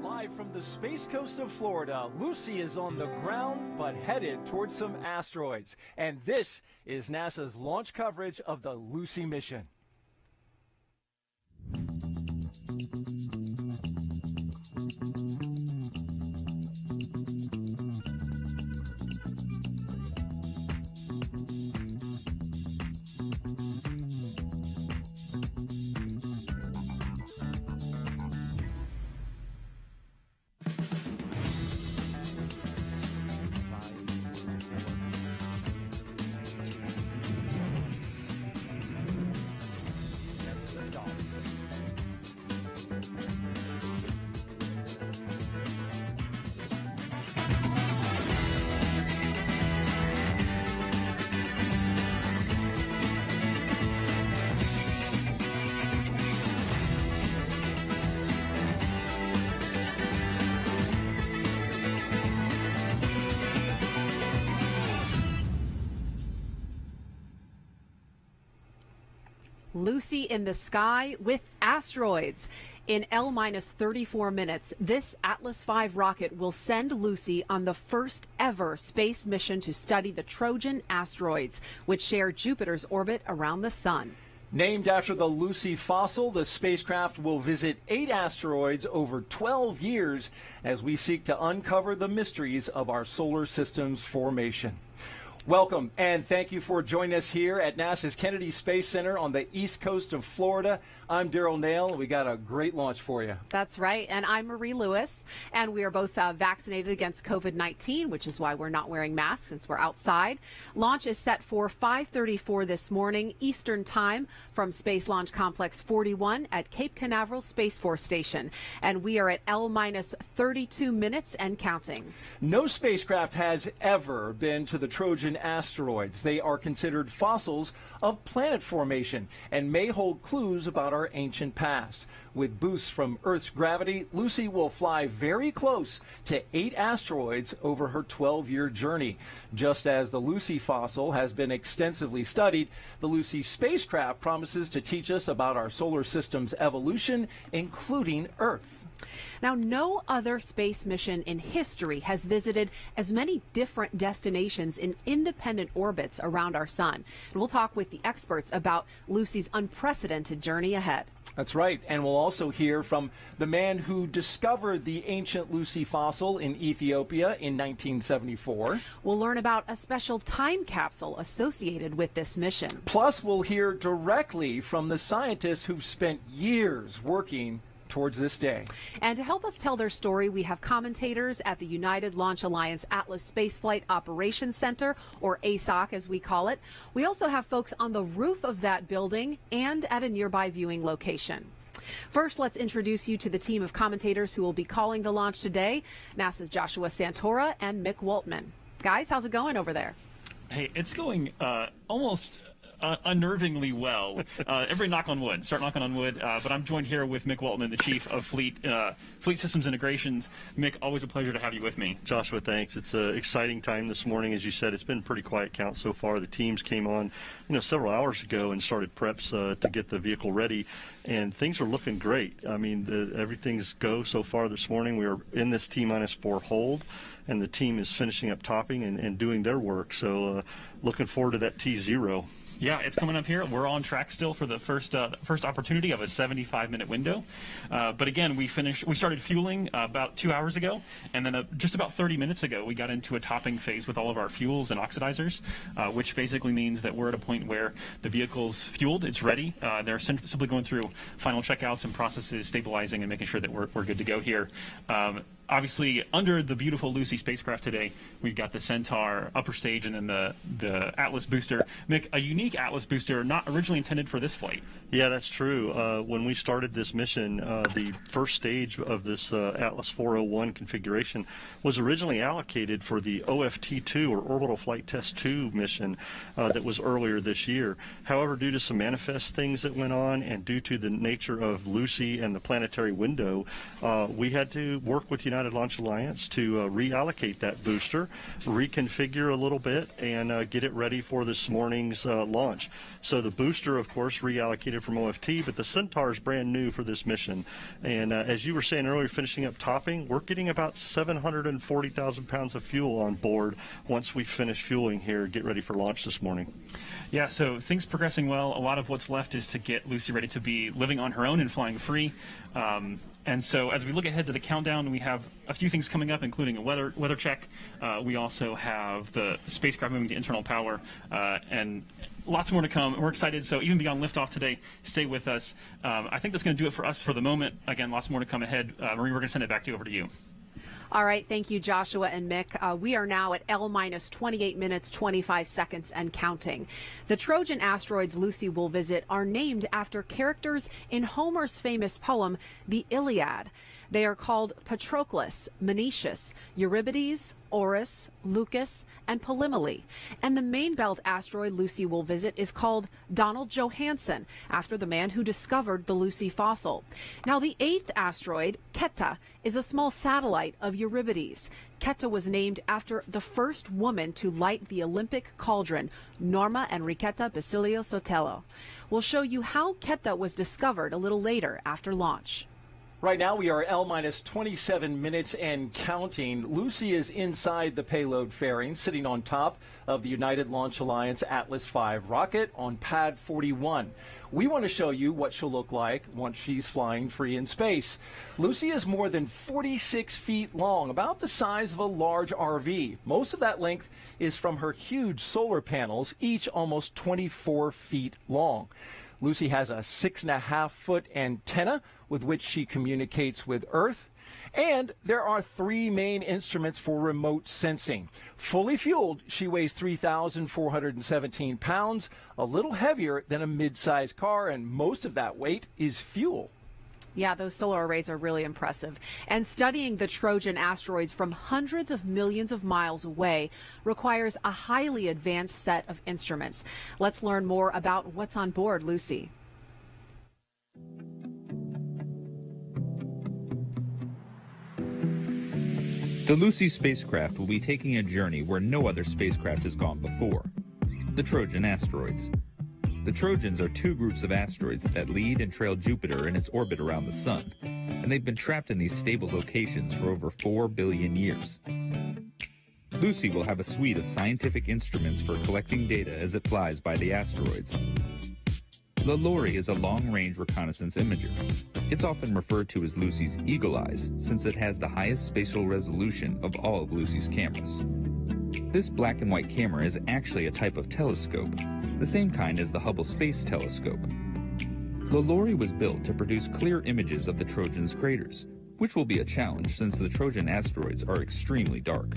Live from the Space Coast of Florida, Lucy is on the ground but headed towards some asteroids. And this is NASA's launch coverage of the Lucy mission. Lucy in the sky with asteroids. In L-34 minutes, this atlasv rocket will send Lucy on the first ever space mission to study the Trojan asteroids, which share Jupiter's orbit around the sun. Named after the Lucy fossil, the spacecraft will visit 8 asteroids over 12 years as we seek to uncover the mysteries of our solar system's formation. Welcome, and thank you for joining us here at NASA's Kennedy Space Center on the east coast of Florida. I'm Daryl Nail. We got a great launch for you. That's right, and I'm Marie Lewis, and we are both vaccinated against COVID-19, which is why we're not wearing masks since we're outside. Launch is set for 5:34 this morning Eastern Time from Space Launch Complex 41 at Cape Canaveral Space Force Station, and we are at L-32 minutes and counting. No spacecraft has ever been to the Trojan asteroids. They are considered fossils of planet formation and may hold clues about our ancient past. With boosts from Earth's gravity, Lucy will fly very close to 8 asteroids over her 12-year journey. Just as the Lucy fossil has been extensively studied, the Lucy spacecraft promises to teach us about our solar system's evolution, including Earth. Now, no other space mission in history has visited as many different destinations in independent orbits around our sun. And we'll talk with the experts about Lucy's unprecedented journey ahead. That's right, and we'll also hear from the man who discovered the ancient Lucy fossil in Ethiopia in 1974. We'll learn about a special time capsule associated with this mission. Plus, we'll hear directly from the scientists who've spent years working towards this day. And to help us tell their story, we have commentators at the United Launch Alliance Atlas Spaceflight Operations Center, or ASOC as we call it. We also have folks on the roof of that building and at a nearby viewing location. First, let's introduce you to the team of commentators who will be calling the launch today, NASA's Joshua Santora and Mick Waltman. Guys, how's it going over there? Hey, it's going almost unnervingly well. Everybody knock on wood. Start knocking on wood. But I'm joined here with Mick Waltman, the Chief of Fleet Systems Integrations. Mick, always a pleasure to have you with me. Joshua, thanks. It's an exciting time this morning. As you said, it's been a pretty quiet count so far. The teams came on, several hours ago and started preps to get the vehicle ready, and things are looking great. I mean, everything's go so far this morning. We are in this T-4 hold, and the team is finishing up topping and doing their work. So looking forward to that T0. Yeah, it's coming up here. We're on track still for the first opportunity of a 75-minute window. But again, we started fueling about 2 hours ago, and then just about 30 minutes ago, we got into a topping phase with all of our fuels and oxidizers, which basically means that we're at a point where the vehicle's fueled, it's ready. They're simply going through final checkouts and processes, stabilizing and making sure that we're good to go here. Obviously, under the beautiful Lucy spacecraft today, we've got the Centaur upper stage and then the Atlas booster. Mick, a unique Atlas booster not originally intended for this flight. Yeah, that's true. When we started this mission, the first stage of this Atlas 401 configuration was originally allocated for the OFT-2, or Orbital Flight Test 2 mission that was earlier this year. However, due to some manifest things that went on and due to the nature of Lucy and the planetary window, we had to work with United United Launch Alliance to reallocate that booster, reconfigure a little bit, and get it ready for this morning's launch. So the booster, of course, reallocated from OFT, but the Centaur is brand new for this mission. And as you were saying earlier, finishing up topping, we're getting about 740,000 pounds of fuel on board once we finish fueling here, get ready for launch this morning. Yeah, so things progressing well. A lot of what's left is to get Lucy ready to be living on her own and flying free. And so as we look ahead to the countdown, we have a few things coming up, including a weather check. We also have the spacecraft moving to internal power, and lots more to come. We're excited, so even beyond liftoff today, stay with us. I think that's going to do it for us for the moment. Again, lots more to come ahead. Marie, we're going to send it back over to you. All right. Thank you, Joshua and Mick. We are now at L-minus 28 minutes, 25 seconds and counting. The Trojan asteroids Lucy will visit are named after characters in Homer's famous poem, The Iliad. They are called Patroclus, Menetius, Euripides, Orus, Lucus, and Polymele. And the main belt asteroid Lucy will visit is called Donald Johanson, after the man who discovered the Lucy fossil. Now, the eighth asteroid, Keta, is a small satellite of Euripides. Keta was named after the first woman to light the Olympic cauldron, Norma Enriqueta Basilio Sotelo. We'll show you how Keta was discovered a little later after launch. Right now we are L-minus 27 minutes and counting. Lucy is inside the payload fairing, sitting on top of the United Launch Alliance atlasv rocket on pad 41. We want to show you what she'll look like once she's flying free in space. Lucy is more than 46 feet long, about the size of a large RV. Most of that length is from her huge solar panels, each almost 24 feet long. Lucy has a 6.5-foot antenna with which she communicates with Earth. And there are three main instruments for remote sensing. Fully fueled, she weighs 3,417 pounds, a little heavier than a mid-sized car, and most of that weight is fuel. Yeah, those solar arrays are really impressive. And studying the Trojan asteroids from hundreds of millions of miles away requires a highly advanced set of instruments. Let's learn more about what's on board Lucy. The Lucy spacecraft will be taking a journey where no other spacecraft has gone before: the Trojan asteroids. The Trojans are two groups of asteroids that lead and trail Jupiter in its orbit around the Sun, and they've been trapped in these stable locations for over 4 billion years. Lucy will have a suite of scientific instruments for collecting data as it flies by the asteroids. The LORRI is a long-range reconnaissance imager. It's often referred to as Lucy's eagle eyes, since it has the highest spatial resolution of all of Lucy's cameras. This black and white camera is actually a type of telescope, the same kind as the Hubble Space Telescope. The LORRI was built to produce clear images of the Trojan's craters, which will be a challenge since the Trojan asteroids are extremely dark.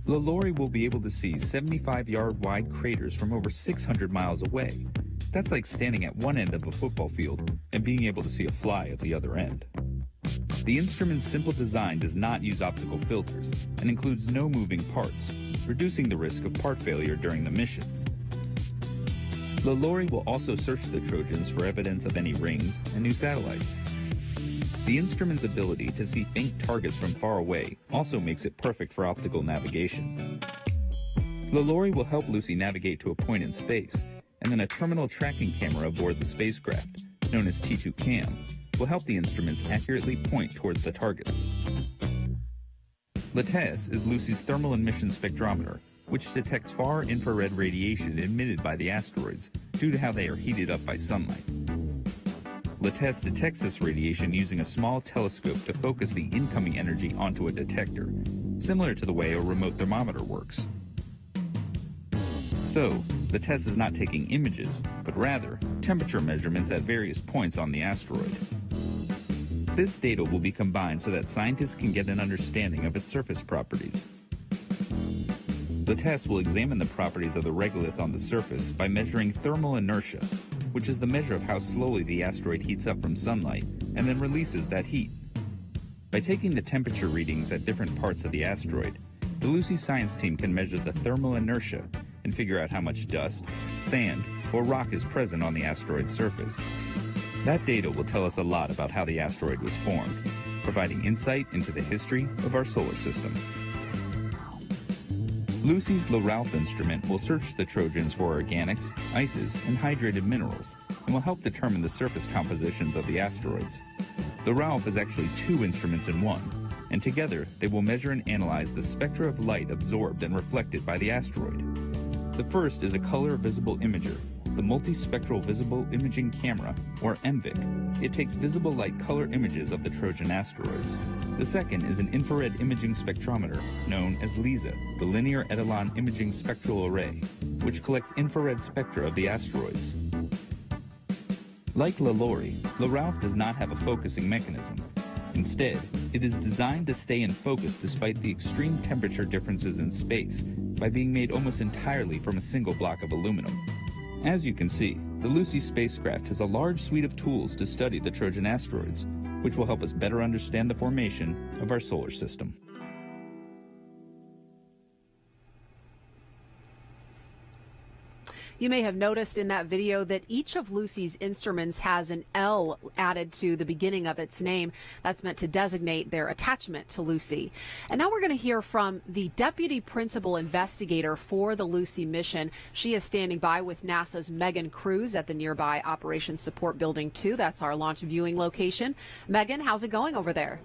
The LORRI will be able to see 75-yard wide craters from over 600 miles away. That's like standing at one end of a football field and being able to see a fly at the other end. The instrument's simple design does not use optical filters and includes no moving parts, reducing the risk of part failure during the mission. The LORRI will also search the Trojans for evidence of any rings and new satellites. The instrument's ability to see faint targets from far away also makes it perfect for optical navigation. The LORRI will help Lucy navigate to a point in space, and then a terminal tracking camera aboard the spacecraft, known as T2CAM, will help the instruments accurately point towards the targets. LATES is Lucy's thermal emission spectrometer, which detects far infrared radiation emitted by the asteroids due to how they are heated up by sunlight. LATES detects this radiation using a small telescope to focus the incoming energy onto a detector, similar to the way a remote thermometer works. So, LATES is not taking images, but rather temperature measurements at various points on the asteroid. This data will be combined so that scientists can get an understanding of its surface properties. LATES will examine the properties of the regolith on the surface by measuring thermal inertia, which is the measure of how slowly the asteroid heats up from sunlight and then releases that heat. By taking the temperature readings at different parts of the asteroid, the Lucy science team can measure the thermal inertia and figure out how much dust, sand, or rock is present on the asteroid's surface. That data will tell us a lot about how the asteroid was formed, providing insight into the history of our solar system. Lucy's LaRalph instrument will search the Trojans for organics, ices, and hydrated minerals, and will help determine the surface compositions of the asteroids. LaRalph is actually two instruments in one, and together they will measure and analyze the spectra of light absorbed and reflected by the asteroid. The first is a color visible imager, the Multispectral Visible Imaging Camera, or MVIC. It takes visible light color images of the Trojan asteroids. The second is an infrared imaging spectrometer, known as LISA, the Linear Etalon Imaging Spectral Array, which collects infrared spectra of the asteroids. Like LaLaurie, LaRalph does not have a focusing mechanism. Instead, it is designed to stay in focus despite the extreme temperature differences in space by being made almost entirely from a single block of aluminum. As you can see, the Lucy spacecraft has a large suite of tools to study the Trojan asteroids, which will help us better understand the formation of our solar system. You may have noticed in that video that each of Lucy's instruments has an L added to the beginning of its name. That's meant to designate their attachment to Lucy. And now we're going to hear from the Deputy Principal Investigator for the Lucy mission. She is standing by with NASA's Megan Cruz at the nearby Operations Support Building 2. That's our launch viewing location. Megan, how's it going over there?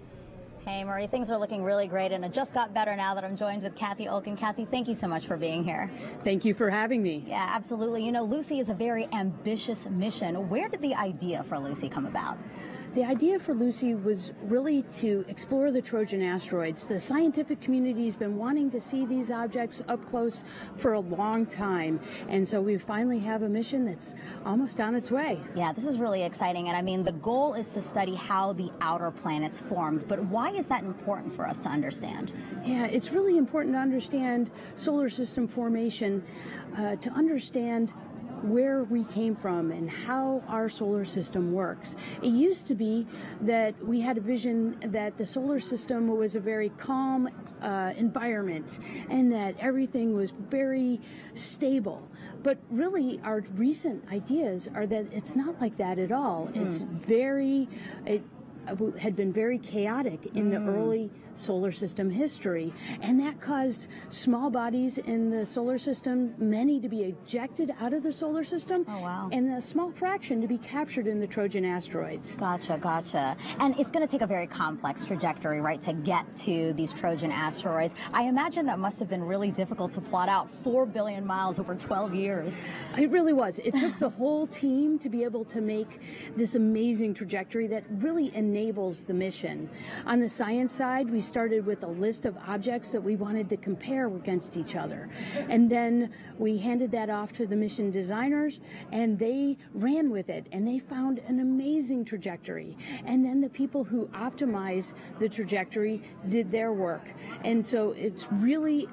Hey, Marie, things are looking really great, and it just got better now that I'm joined with Kathy Olkin. Kathy, thank you so much for being here. Thank you for having me. Yeah, absolutely. You know, Lucy is a very ambitious mission. Where did the idea for Lucy come about? The idea for Lucy was really to explore the Trojan asteroids. The scientific community has been wanting to see these objects up close for a long time, and so we finally have a mission that's almost on its way. Yeah, this is really exciting, and I mean, the goal is to study how the outer planets formed, but why is that important for us to understand? Yeah, it's really important to understand solar system formation, to understand where we came from and how our solar system works. It used to be that we had a vision that the solar system was a very calm environment and that everything was very stable. But really, our recent ideas are that it's not like that at all. It had been very chaotic in the early solar system history, and that caused small bodies in the solar system, many to be ejected out of the solar system, and a small fraction to be captured in the Trojan asteroids. Gotcha. And it's going to take a very complex trajectory, right, to get to these Trojan asteroids. I imagine that must have been really difficult to plot out 4 billion miles over 12 years. It really was. It took the whole team to be able to make this amazing trajectory that really enables the mission. On the science side, we started with a list of objects that we wanted to compare against each other. And then we handed that off to the mission designers, and they ran with it, and they found an amazing trajectory. And then the people who optimize the trajectory did their work. And so it's really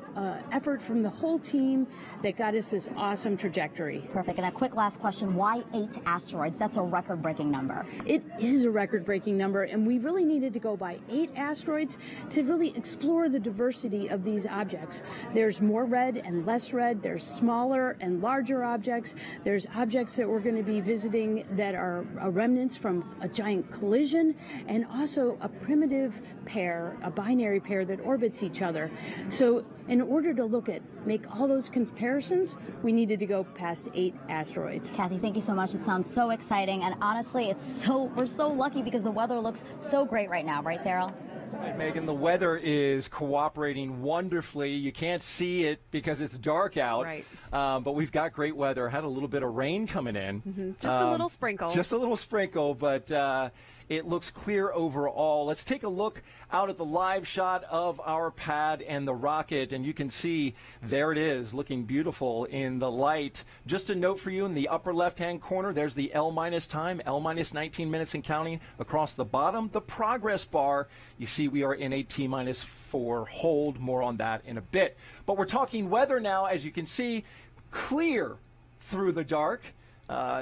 effort from the whole team that got us this awesome trajectory. Perfect. And a quick last question, why 8 asteroids? That's a record-breaking number. It is a record-breaking number, and we really needed to go by 8 asteroids to really explore the diversity of these objects. There's more red and less red. There's smaller and larger objects. There's objects that we're going to be visiting that are remnants from a giant collision, and also a primitive pair, a binary pair that orbits each other. So in order to make all those comparisons, we needed to go past 8 asteroids. Kathy, thank you so much. It sounds so exciting, and honestly, we're so lucky because the weather looks so great right now, right, Daryl? Right, Megan, the weather is cooperating wonderfully. You can't see it because it's dark out, right. But we've got great weather. Had a little bit of rain coming in. Just a little sprinkle. Just a little sprinkle, but it looks clear overall. Let's take a look out at the live shot of our pad and the rocket, and you can see there it is, looking beautiful in the light. Just a note for you, in the upper left-hand corner, there's the L- time, L-19 minutes and counting. Across the bottom, the progress bar. You see we are in a T-4 hold. More on that in a bit. But we're talking weather now, as you can see, clear through the dark.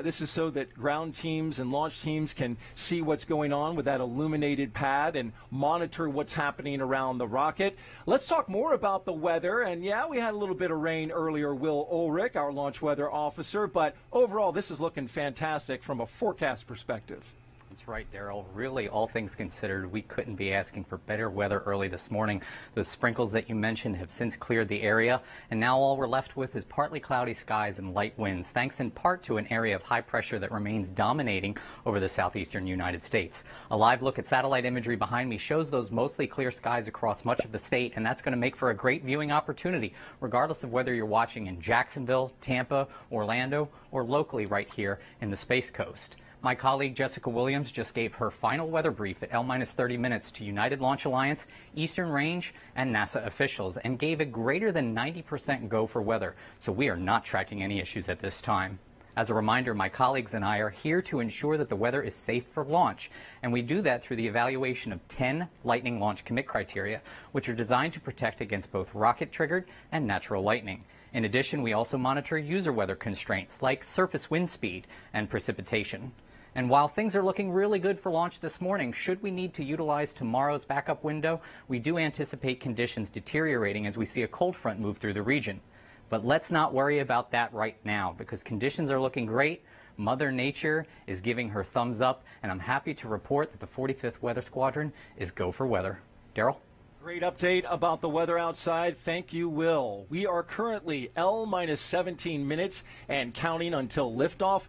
This is so that ground teams and launch teams can see what's going on with that illuminated pad and monitor what's happening around the rocket. Let's talk more about the weather. And yeah, we had a little bit of rain earlier, Will Ulrich, our launch weather officer, but overall this is looking fantastic from a forecast perspective. That's right, Daryl. Really, all things considered, we couldn't be asking for better weather early this morning. Those sprinkles that you mentioned have since cleared the area, and now all we're left with is partly cloudy skies and light winds, thanks in part to an area of high pressure that remains dominating over the southeastern United States. A live look at satellite imagery behind me shows those mostly clear skies across much of the state, and that's going to make for a great viewing opportunity, regardless of whether you're watching in Jacksonville, Tampa, Orlando, or locally right here in the Space Coast. My colleague Jessica Williams just gave her final weather brief at L-30 minutes to United Launch Alliance, Eastern Range, and NASA officials, and gave a greater than 90% go for weather, so we are not tracking any issues at this time. As a reminder, my colleagues and I are here to ensure that the weather is safe for launch, and we do that through the evaluation of 10 lightning launch commit criteria, which are designed to protect against both rocket-triggered and natural lightning. In addition, we also monitor user weather constraints like surface wind speed and precipitation. And while things are looking really good for launch this morning, should we need to utilize tomorrow's backup window, we do anticipate conditions deteriorating as we see a cold front move through the region. But let's not worry about that right now, because conditions are looking great. Mother Nature is giving her thumbs up, and I'm happy to report that the 45th Weather Squadron is go for weather. Daryl? Great update about the weather outside. Thank you, Will. We are currently L-17 minutes and counting until liftoff.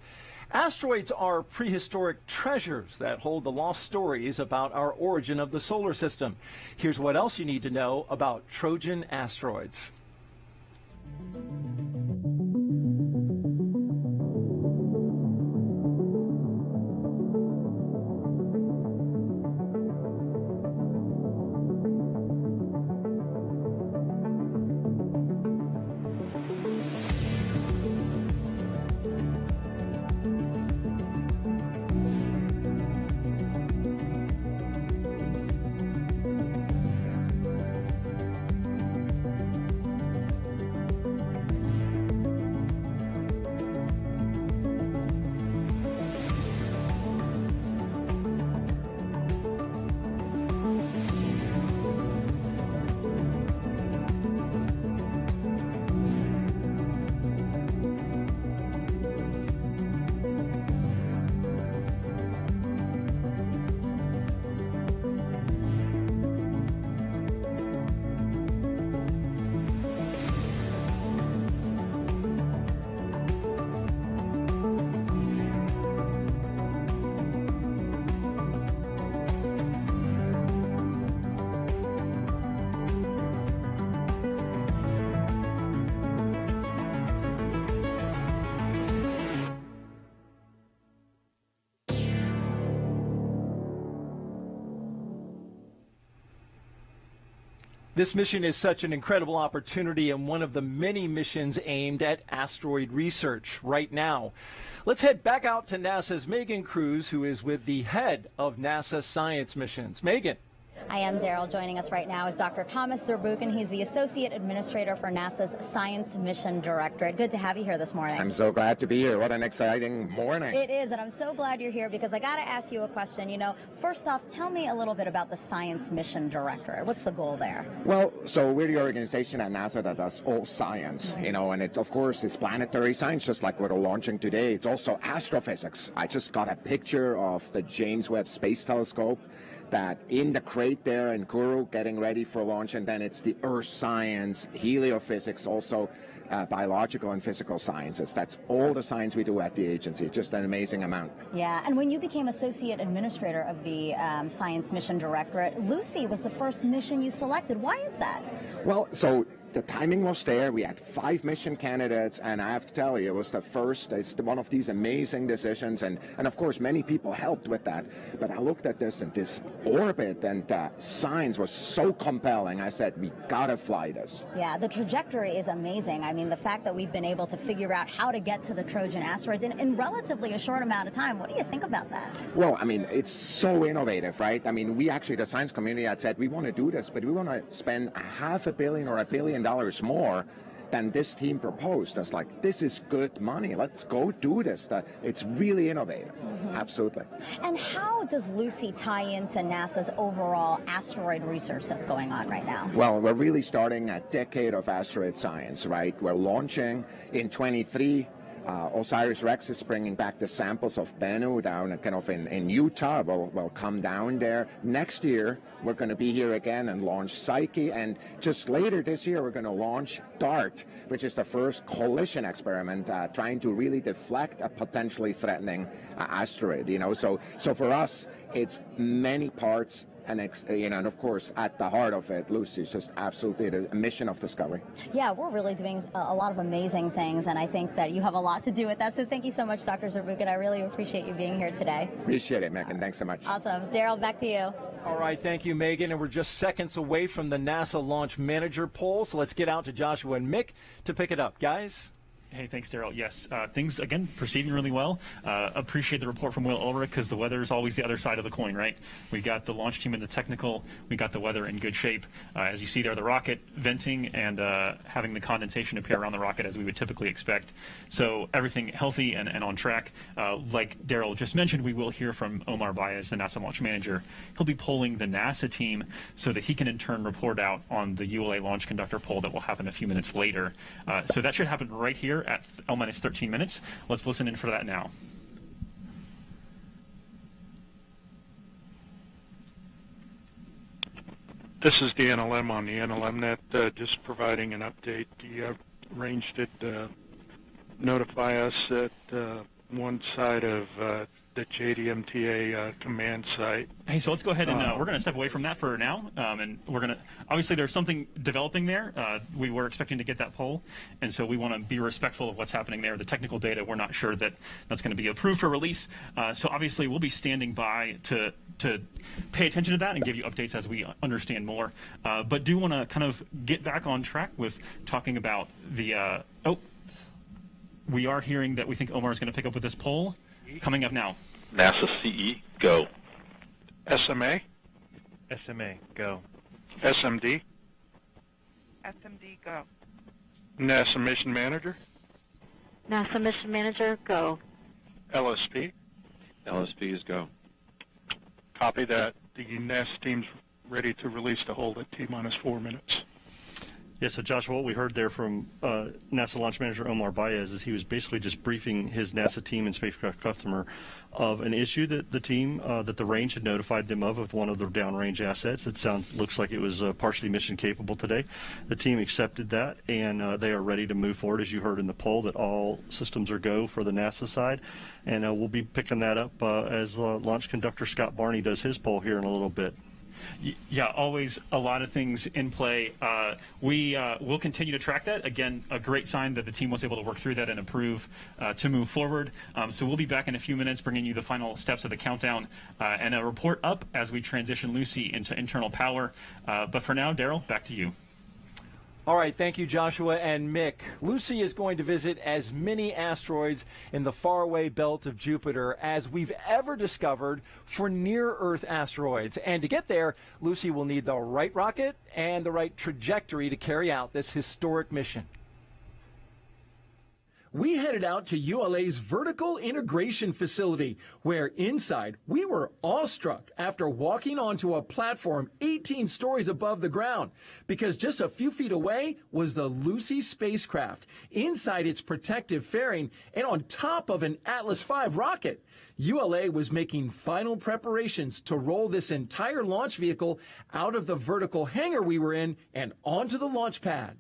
Asteroids are prehistoric treasures that hold the lost stories about our origin of the solar system. Here's what else you need to know about Trojan asteroids. This mission is such an incredible opportunity and one of the many missions aimed at asteroid research right now. Let's head back out to NASA's Megan Cruz, who is with the head of NASA science missions. Megan. I am, Daryl. Joining us right now is Dr. Thomas Zurbuchen. He's the Associate Administrator for NASA's Science Mission Directorate. Good to have you here this morning. I'm so glad to be here. What an exciting morning. It is, and I'm so glad you're here because I got to ask you a question. You know, first off, tell me a little bit about the Science Mission Directorate. What's the goal there? Well, so we're the organization at NASA that does all science, you know, and it, of course, is planetary science, just like we're launching today. It's also astrophysics. I just got a picture of the James Webb Space Telescope that in the crate there in Kourou getting ready for launch, and then it's the earth science, heliophysics, also biological and physical sciences. That's all the science we do at the agency. Just an amazing amount. Yeah, and when you became Associate Administrator of the Science Mission Directorate, Lucy was the first mission you selected. Why is that? Well, so the timing was there. We had 5 mission candidates, and I have to tell you, it was the first. It's one of these amazing decisions, and of course, many people helped with that. But I looked at this, and this orbit and science was so compelling. I said, we gotta fly this. Yeah, the trajectory is amazing. I mean, the fact that we've been able to figure out how to get to the Trojan asteroids in relatively a short amount of time. What do you think about that? Well, I mean, it's so innovative, right? I mean, we actually, the science community had said, we want to do this, but we want to spend $500 million or $1 billion more than this team proposed. That's like, this is good money. Let's go do this. It's really innovative. Absolutely. And how does Lucy tie into NASA's overall asteroid research that's going on right now? Well, we're really starting a decade of asteroid science, right? We're launching in 23 OSIRIS-REx is bringing back the samples of Bennu down kind of in Utah. We'll come down there. Next year, we're going to be here again and launch Psyche. And just later this year, we're going to launch DART, which is the first collision experiment trying to really deflect a potentially threatening asteroid. So for us, it's many parts. And of course, at the heart of it, Lucy, is just absolutely a mission of discovery. Yeah, we're really doing a lot of amazing things, and I think that you have a lot to do with that. So thank you so much, Dr. Zurbuchen. I really appreciate you being here today. Appreciate it, Megan. Thanks so much. Awesome. Daryl, back to you. All right, thank you, Megan. And we're just seconds away from the NASA Launch Manager poll, so let's get out to Joshua and Mick to pick it up. Guys? Hey, thanks, Daryl. Yes, things, again, proceeding really well. Appreciate the report from Will Ulrich, because the weather is always the other side of the coin, right? We got the launch team in the technical. We got the weather in good shape. As you see there, the rocket venting and having the condensation appear around the rocket as we would typically expect. So everything healthy and on track. Like Daryl just mentioned, we will hear from Omar Baez, the NASA Launch Manager. He'll be polling the NASA team so that he can in turn report out on the ULA Launch Conductor poll that will happen a few minutes later. So that should happen right here at L-minus 13 minutes. Let's listen in for that now. This is the NLM on the NLMnet, just providing an update. The range did notify us that one side of the JDMTA command site. Hey, so let's go ahead and we're going to step away from that for now, and we're going to, obviously there's something developing there. We were expecting to get that poll, and so we want to be respectful of what's happening there. The technical data, we're not sure that that's going to be approved for release, so obviously we'll be standing by to pay attention to that and give you updates as we understand more, but do want to kind of get back on track with talking about the, we are hearing that we think Omar is going to pick up with this poll. Coming up now. NASA CE, go. SMA? SMA, go. SMD? SMD, go. NASA Mission Manager? NASA Mission Manager, go. LSP? LSP is go. Copy that. The NASA team's ready to release the hold at T-minus 4 minutes. Yeah, so Joshua, what we heard there from NASA Launch Manager Omar Baez is he was basically just briefing his NASA team and spacecraft customer of an issue that the team, that the range had notified them of with one of their downrange assets. It looks like it was partially mission capable today. The team accepted that, and they are ready to move forward, as you heard in the poll, that all systems are go for the NASA side. And we'll be picking that up as Launch Conductor Scott Barney does his poll here in a little bit. Yeah, always a lot of things in play. We will continue to track that. Again, a great sign that the team was able to work through that and approve to move forward. So we'll be back in a few minutes bringing you the final steps of the countdown and a report up as we transition Lucy into internal power. But for now, Daryl, back to you. All right, thank you, Joshua and Mick. Lucy is going to visit as many asteroids in the faraway belt of Jupiter as we've ever discovered for near-Earth asteroids. And to get there, Lucy will need the right rocket and the right trajectory to carry out this historic mission. We headed out to ULA's Vertical Integration Facility, where inside we were awestruck after walking onto a platform 18 stories above the ground, because just a few feet away was the Lucy spacecraft, inside its protective fairing and on top of an atlasv rocket. ULA was making final preparations to roll this entire launch vehicle out of the vertical hangar we were in and onto the launch pad.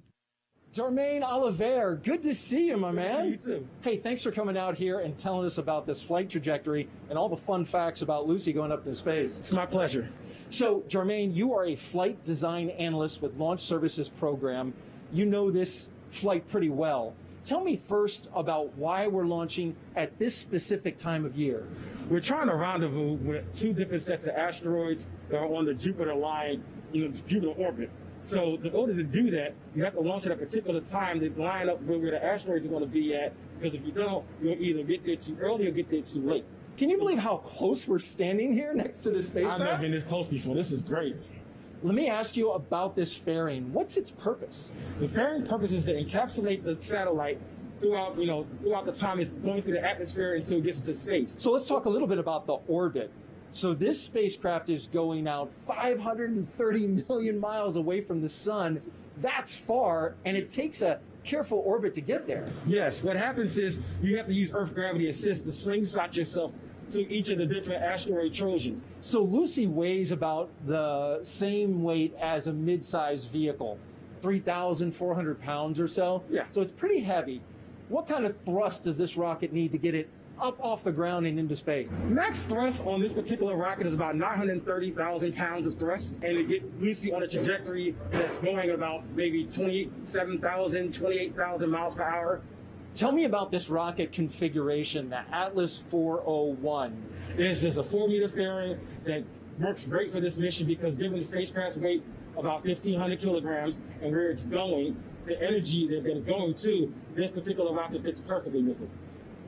Jermaine Oliver, good to see you, my man. You too. Hey, thanks for coming out here and telling us about this flight trajectory and all the fun facts about Lucy going up into space. It's my pleasure. So, Jermaine, you are a flight design analyst with Launch Services Program. You know this flight pretty well. Tell me first about why we're launching at this specific time of year. We're trying to rendezvous with two different sets of asteroids that are on the Jupiter line, Jupiter orbit. So in order to do that, you have to launch at a particular time to line up where the asteroids are going to be at, because if you don't, you'll either get there too early or get there too late. Can you believe how close we're standing here next to the spacecraft? I've never been this close before. This is great. Let me ask you about this fairing. What's its purpose? The fairing purpose is to encapsulate the satellite throughout the time it's going through the atmosphere until it gets into space. So let's talk a little bit about the orbit. So this spacecraft is going out 530 million miles away from the sun. That's far, and it takes a careful orbit to get there. Yes, what happens is you have to use Earth gravity assist to slingshot yourself to each of the different asteroid trojans. So Lucy weighs about the same weight as a mid-sized vehicle, 3,400 pounds or so. Yeah. So it's pretty heavy. What kind of thrust does this rocket need to get it up off the ground and into space? Max thrust on this particular rocket is about 930,000 pounds of thrust, and to get Lucy on a trajectory that's going about maybe 27,000, 28,000 miles per hour. Tell me about this rocket configuration, the Atlas 401. It's just a 4-meter fairing that works great for this mission because given the spacecraft's weight, about 1,500 kilograms, and where it's going, the energy that it's going to, this particular rocket fits perfectly with it.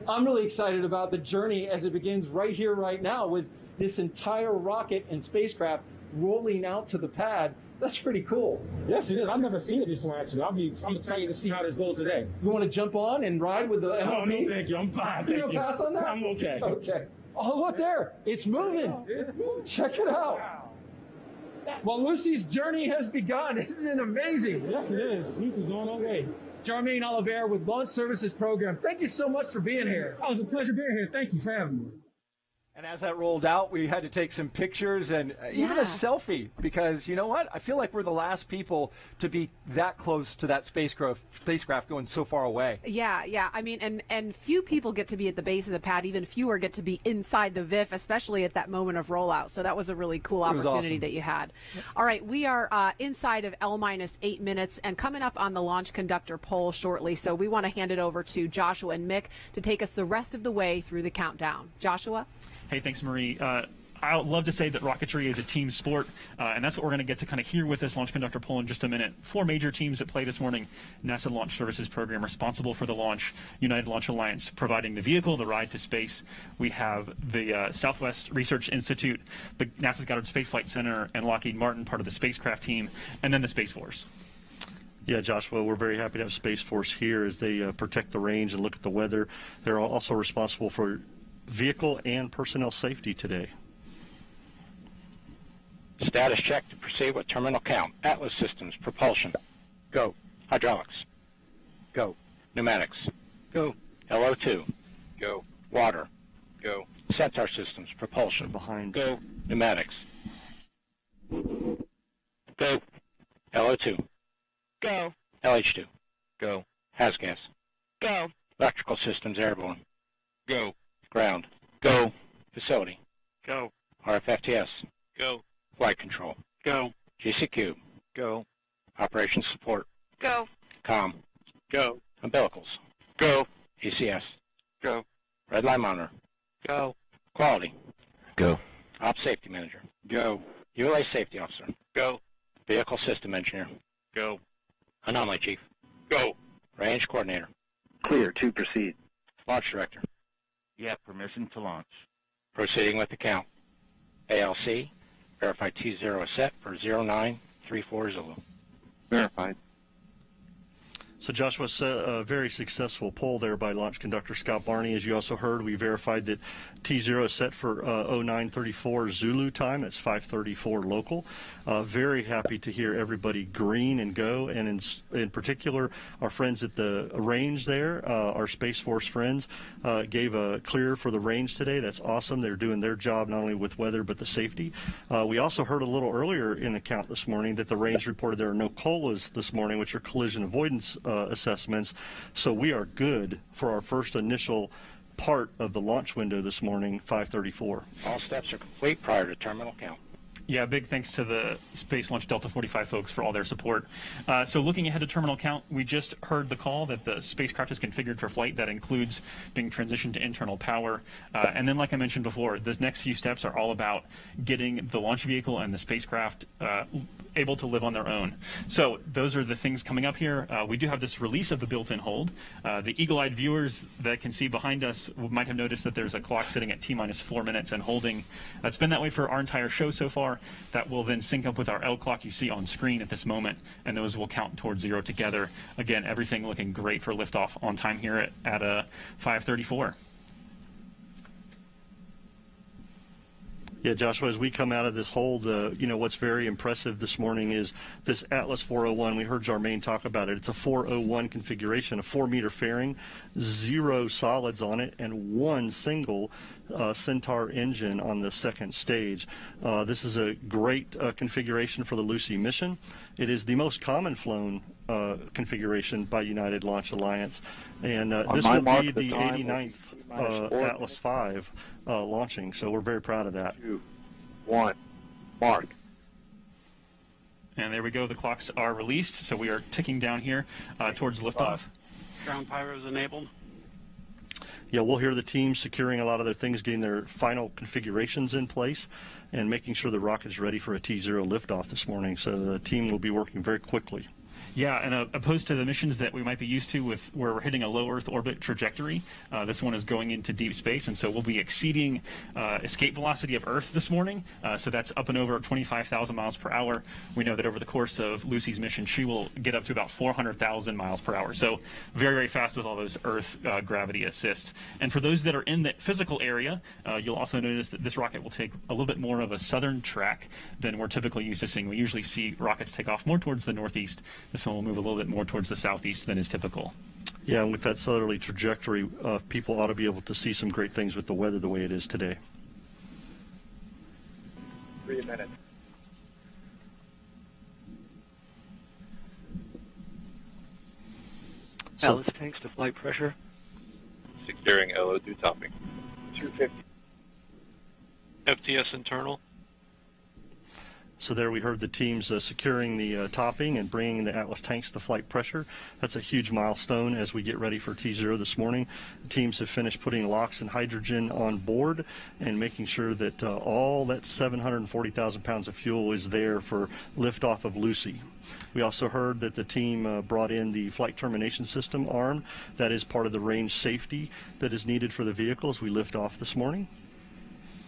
I'm really excited about the journey as it begins right here, right now, with this entire rocket and spacecraft rolling out to the pad. That's pretty cool. Yes, it is. I've never seen it before, actually. I'm excited to see how this goes today. You want to jump on and ride with the MLP? Oh, no, thank you. I'm fine. You don't pass on that? I'm okay. Okay. Oh, look there. It's moving. Check it out. Well, Lucy's journey has begun. Isn't it amazing? Yes, it is. Lucy's on her way. Jermaine Oliver with Launch Services Program. Thank you so much for being here. Oh, it was a pleasure being here. Thank you for having me. And as that rolled out, we had to take some pictures and even a selfie because, you know what? I feel like we're the last people to be that close to that spacecraft going so far away. Yeah. I mean, and few people get to be at the base of the pad. Even fewer get to be inside the VIF, especially at that moment of rollout. So that was a really cool opportunity that you had. All right, we are inside of L-8 minutes and coming up on the launch conductor poll shortly. So we want to hand it over to Joshua and Mick to take us the rest of the way through the countdown. Joshua? Hey, thanks, Marie. I would love to say that rocketry is a team sport, and that's what we're going to get to kind of hear with this launch conductor poll in just a minute. 4 major teams that play this morning. NASA Launch Services Program responsible for the launch. United Launch Alliance providing the vehicle, the ride to space. We have the Southwest Research Institute, the NASA's Goddard Space Flight Center, and Lockheed Martin, part of the spacecraft team, and then the Space Force. Yeah, Joshua, we're very happy to have Space Force here as they protect the range and look at the weather. They're also responsible for vehicle and personnel safety today. Status check to proceed with terminal count. Atlas systems, propulsion. Go. Hydraulics. Go. Pneumatics. Go. LO2. Go. Water. Go. Centaur systems, propulsion. Behind. Go. Pneumatics. Go. LO2. Go. LH2. Go. HASGAS. Go. Electrical systems, airborne. Go. Ground. Go. Facility. Go. RFFTS. Go. Flight control. Go. GCQ. Go. Operations support. Go. COM. Go. Umbilicals. Go. ECS. Go. Red line monitor. Go. Quality. Go. Op safety manager. Go. ULA safety officer. Go. Vehicle system engineer. Go. Anomaly chief. Go. Range coordinator. Clear to proceed. Launch director. You have permission to launch. Proceeding with the count. ALC, verify T0 is set for 0934 Zulu. Verified. So Joshua, a very successful poll there by launch conductor Scott Barney. As you also heard, we verified that T0 is set for 0934 Zulu time. That's 534 local. Very happy to hear everybody green and go, and in particular, our friends at the range there, our Space Force friends, gave a clear for the range today. That's awesome. They're doing their job not only with weather but the safety. We also heard a little earlier in the count this morning that the range reported there are no COLAs this morning, which are collision avoidance assessments. So we are good for our first initial part of the launch window this morning, 5:34. All steps are complete prior to terminal count. Yeah, big thanks to the Space Launch Delta 45 folks for all their support. So looking ahead to terminal count, we just heard the call that the spacecraft is configured for flight. That includes being transitioned to internal power. And then, like I mentioned before, the next few steps are all about getting the launch vehicle and the spacecraft able to live on their own. So those are the things coming up here. We do have this release of the built-in hold. The eagle-eyed viewers that can see behind us might have noticed that there's a clock sitting at T-minus 4 minutes and holding. It's been that way for our entire show so far. That will then sync up with our L clock you see on screen at this moment, and those will count towards 0 together. Again, everything looking great for liftoff on time here at 5:34. Yeah, Joshua, as we come out of this hold, what's very impressive this morning is this Atlas 401. We heard Jermaine talk about it. It's a 401 configuration, a 4-meter fairing, 0 solids on it, and 1 single Centaur engine on the second stage. This is a great configuration for the Lucy mission. It is the most common flown configuration by United Launch Alliance, and this will be the 89th Atlas V launching, so we're very proud of that. 2, 1, mark. And there we go. The clocks are released, so we are ticking down here towards liftoff. Ground pyros enabled. Yeah, we'll hear the team securing a lot of their things, getting their final configurations in place, and making sure the rocket is ready for a T0 liftoff this morning. So the team will be working very quickly. Yeah, and opposed to the missions that we might be used to with where we're hitting a low Earth orbit trajectory, this one is going into deep space, and so we'll be exceeding escape velocity of Earth this morning. So that's up and over 25,000 miles per hour. We know that over the course of Lucy's mission, she will get up to about 400,000 miles per hour. So very, very fast with all those Earth gravity assists. And for those that are in the physical area, you'll also notice that this rocket will take a little bit more of a southern track than we're typically used to seeing. We usually see rockets take off more towards the northeast. This one will move a little bit more towards the southeast than is typical. Yeah, and with that southerly trajectory, people ought to be able to see some great things with the weather the way it is today. 3 minutes. Atlas tanks to flight pressure. Securing LO2 topping. 250. FTS internal. So there we heard the teams securing the topping and bringing the Atlas tanks to flight pressure. That's a huge milestone as we get ready for T0 this morning. The teams have finished putting LOX and hydrogen on board and making sure that all that 740,000 pounds of fuel is there for liftoff of Lucy. We also heard that the team brought in the flight termination system arm. That is part of the range safety that is needed for the vehicle as we lift off this morning.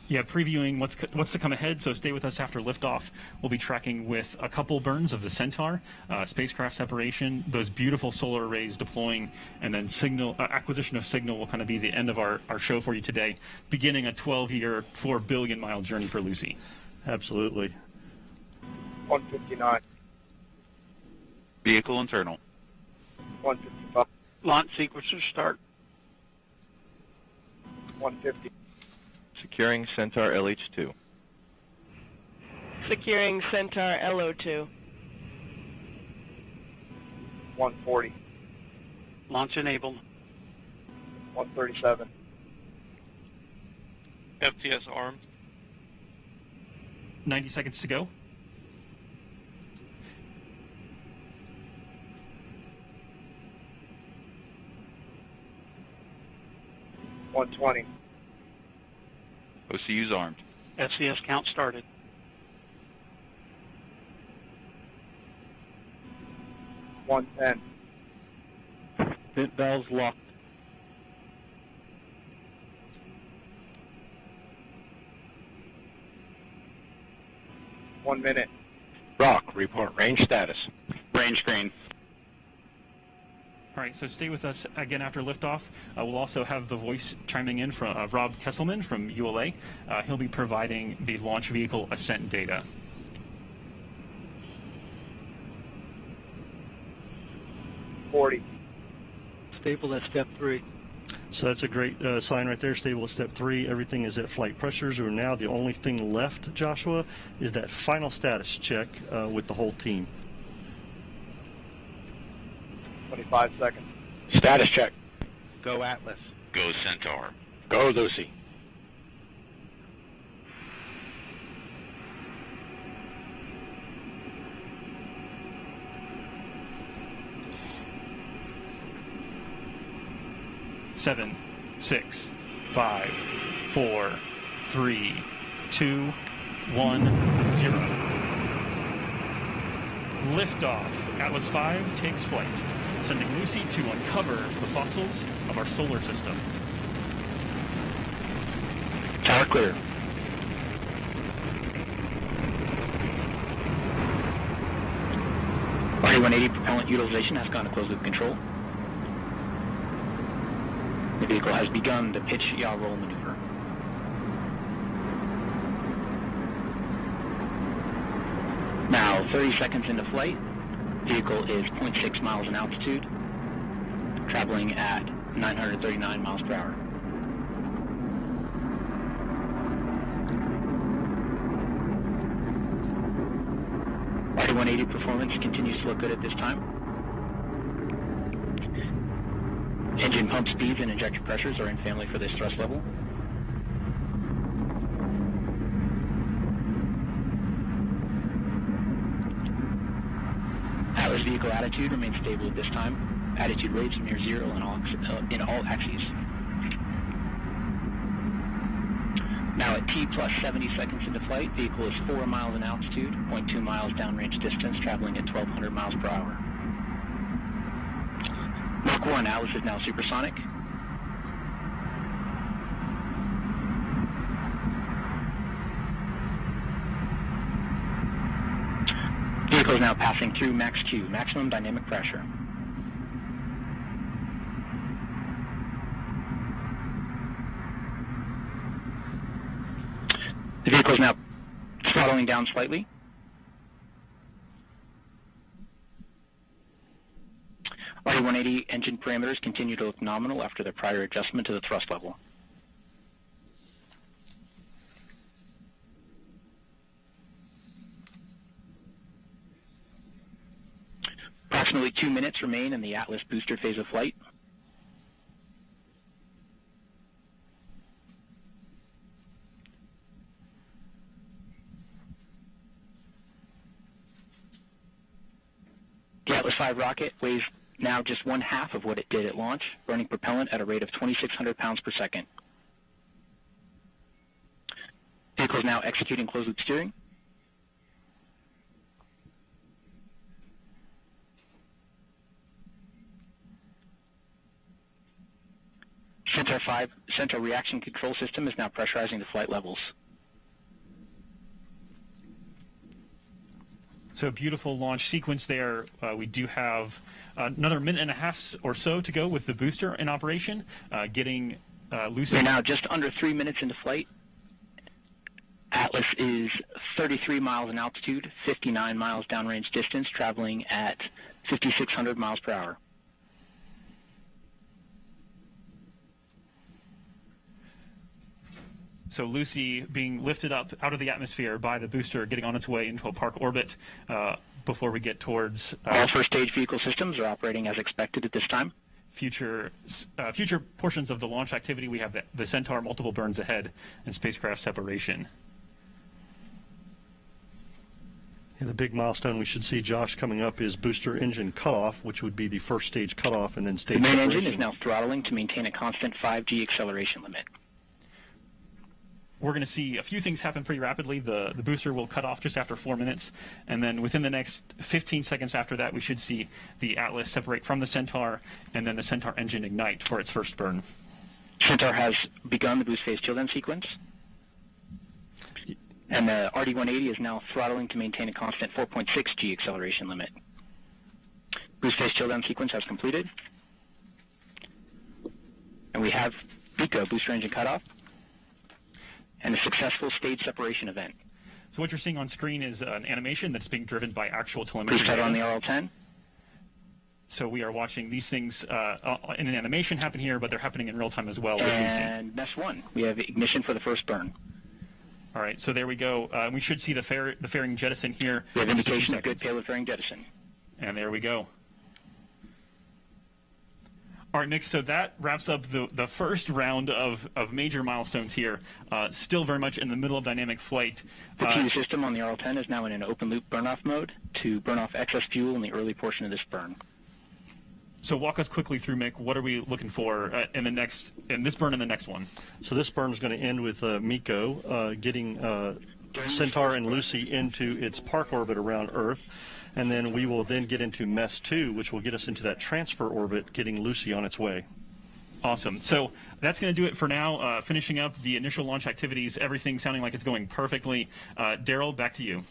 Yeah, previewing what's to come ahead, so stay with us after liftoff. We'll be tracking with a couple burns of the Centaur, spacecraft separation, those beautiful solar arrays deploying, and then signal acquisition of signal will kind of be the end of our show for you today, beginning a 12-year, 4 billion-mile journey for Lucy. Absolutely. 159. Vehicle internal. 155. Launch sequencer start. 150. Securing Centaur LH2. Securing Centaur LO2. 140. Launch enabled. 137. FTS armed. 90 seconds to go. 120. OCU's armed. FCS count started. 110. Vent valves locked. One minute. Rock, report range status. Range green. All right, so stay with us again after liftoff. We'll also have the voice chiming in from Rob Kesselman from ULA. He'll be providing the launch vehicle ascent data. 40. Stable at step 3. So that's a great sign right there, stable at step 3. Everything is at flight pressures. Or now the only thing left, Joshua, is that final status check with the whole team. 25 seconds. Status check. Go Atlas. Go Centaur. Go Lucy. Seven, 6, 5, 4, 3, 2, 1, 0. Liftoff. Atlas V takes flight, sending Lucy to uncover the fossils of our solar system. Tower clear. RD-180 propellant utilization has gone to closed loop control. The vehicle has begun the pitch yaw roll maneuver. 30 seconds into flight. Vehicle is 0.6 miles in altitude, traveling at 939 miles per hour. RD-180 performance continues to look good at this time. Engine pump speeds and injector pressures are in family for this thrust level. Atlas vehicle attitude remains stable at this time. Attitude rates are near zero in all axes. Now at T plus 70 seconds into flight, vehicle is 4 miles in altitude, 0.2 miles downrange distance, traveling at 1,200 miles per hour. Mach 1, Atlas is now supersonic. Vehicle is now passing through Max Q, maximum dynamic pressure. The vehicle is now throttling down slightly. RD-180 engine parameters continue to look nominal after the prior adjustment to the thrust level. Approximately 2 minutes remain in the Atlas booster phase of flight. The Atlas V rocket weighs now just 1/2 of what it did at launch, burning propellant at a rate of 2,600 pounds per second. Vehicle is now executing closed-loop steering. Centaur 5 Centaur reaction control system is now pressurizing the flight levels. So beautiful launch sequence there. We do have another minute and a half or so to go with the booster in operation, getting Lucy. We're now just under 3 minutes into flight. Atlas is 33 miles in altitude, 59 miles downrange distance, traveling at 5,600 miles per hour. So Lucy being lifted up out of the atmosphere by the booster, getting on its way into a park orbit before we get towards... All first stage vehicle systems are operating as expected at this time. Future portions of the launch activity, we have the Centaur multiple burns ahead and spacecraft separation. Yeah, the big milestone we should see, Josh, coming up is booster engine cutoff, which would be the first stage cutoff, and then stage separation. The main separation. engine is now throttling to maintain a constant 5G acceleration limit. We're going to see a few things happen pretty rapidly. The booster will cut off just after 4 minutes, and then within the next 15 seconds after that, we should see the Atlas separate from the Centaur, and then the Centaur engine ignite for its first burn. Centaur has begun the boost phase tail-down sequence, and the RD-180 is now throttling to maintain a constant 4.6 G acceleration limit. Boost phase tail-down sequence has completed, and we have BECO, booster engine cutoff, and a successful stage separation event. So what you're seeing on screen is an animation that's being driven by actual telemetry Please data. on the RL-10. So we are watching these things in an animation happen here, but they're happening in real time as well. And Nest 1, we have ignition for the first burn. All right, so there we go. We should see the fairing jettison here. We have indication of good payload fairing jettison. And there we go. All right, Nick, so that wraps up the first round of major milestones here. Still very much in the middle of dynamic flight. The TU system on the RL-10 is now in an open-loop burn-off mode to burn off excess fuel in the early portion of this burn. So walk us quickly through, Mick. What are we looking for in this burn and the next one? So this burn is going to end with MECO getting Centaur and Lucy into its park orbit around Earth. And then we will then get into MESS 2, which will get us into that transfer orbit, getting Lucy on its way. Awesome. So that's going to do it for now. Finishing up the initial launch activities, everything sounding like it's going perfectly. Daryl, back to you.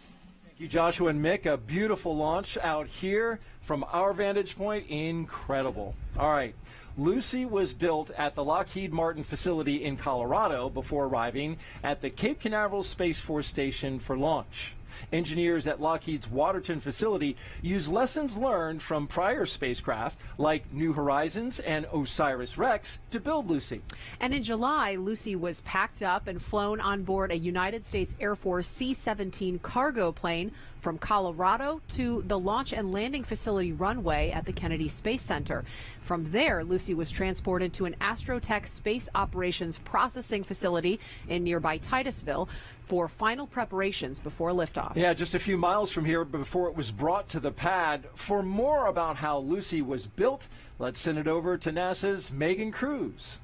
Thank you, Joshua and Mick. A beautiful launch out here from our vantage point. Incredible. All right. Lucy was built at the Lockheed Martin facility in Colorado before arriving at the Cape Canaveral Space Force Station for launch. Engineers at Lockheed's Waterton facility use lessons learned from prior spacecraft like New Horizons and OSIRIS-REx to build Lucy. And in July, Lucy was packed up and flown on board a United States Air Force C-17 cargo plane from Colorado to the Launch and Landing Facility runway at the Kennedy Space Center. From there, Lucy was transported to an Astrotech Space Operations Processing Facility in nearby Titusville for final preparations before liftoff. Yeah, just a few miles from here before it was brought to the pad. For more about how Lucy was built, let's send it over to NASA's Megan Cruz.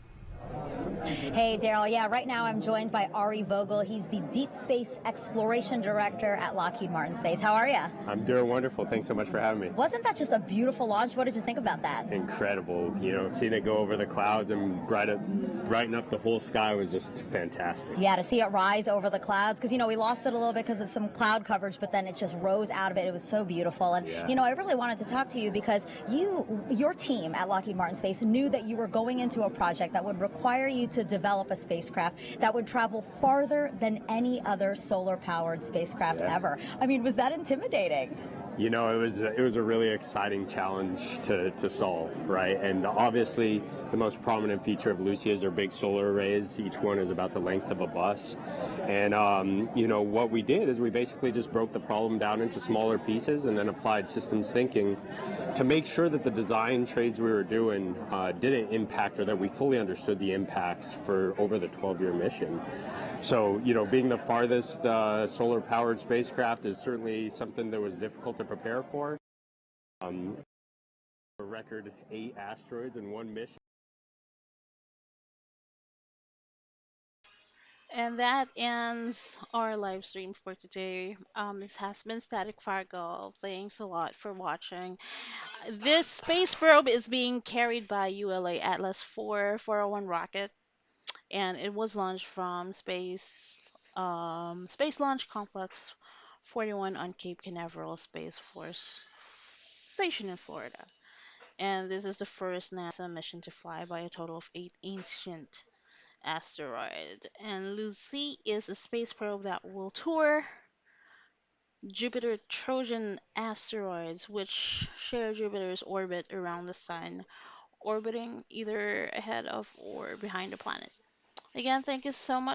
Hey, Daryl. Yeah, right now I'm joined by Ari Vogel. He's the Deep Space Exploration Director at Lockheed Martin Space. How are you? I'm doing wonderful. Thanks so much for having me. Wasn't that just a beautiful launch? What did you think about that? Incredible. You know, seeing it go over the clouds and brighten up the whole sky was just fantastic. Yeah, to see it rise over the clouds, because, you know, we lost it a little bit because of some cloud coverage, but then it just rose out of it. It was so beautiful. And, you know, I really wanted to talk to you because your team at Lockheed Martin Space knew that you were going into a project that would require you to develop a spacecraft that would travel farther than any other solar-powered spacecraft ever. I mean, was that intimidating? You know, it was a really exciting challenge to solve, right? And obviously, the most prominent feature of Lucy is their big solar arrays. Each one is about the length of a bus. And, you know, what we did is we basically just broke the problem down into smaller pieces and then applied systems thinking to make sure that the design trades we were doing didn't impact, or that we fully understood the impacts for over the 12-year mission. So, you know, being the farthest solar-powered spacecraft is certainly something that was difficult to prepare for. A record 8 asteroids in one mission. And that ends our live stream for today. This has been Static Fargo. Thanks a lot for watching. This space probe is being carried by ULA Atlas 401 rocket, and it was launched from Space Launch Complex 41 on Cape Canaveral Space Force Station in Florida. And this is the first NASA mission to fly by a total of 8 ancient asteroid. And Lucy is a space probe that will tour Jupiter Trojan asteroids, which share Jupiter's orbit around the Sun, orbiting either ahead of or behind the planet. Again, thank you so much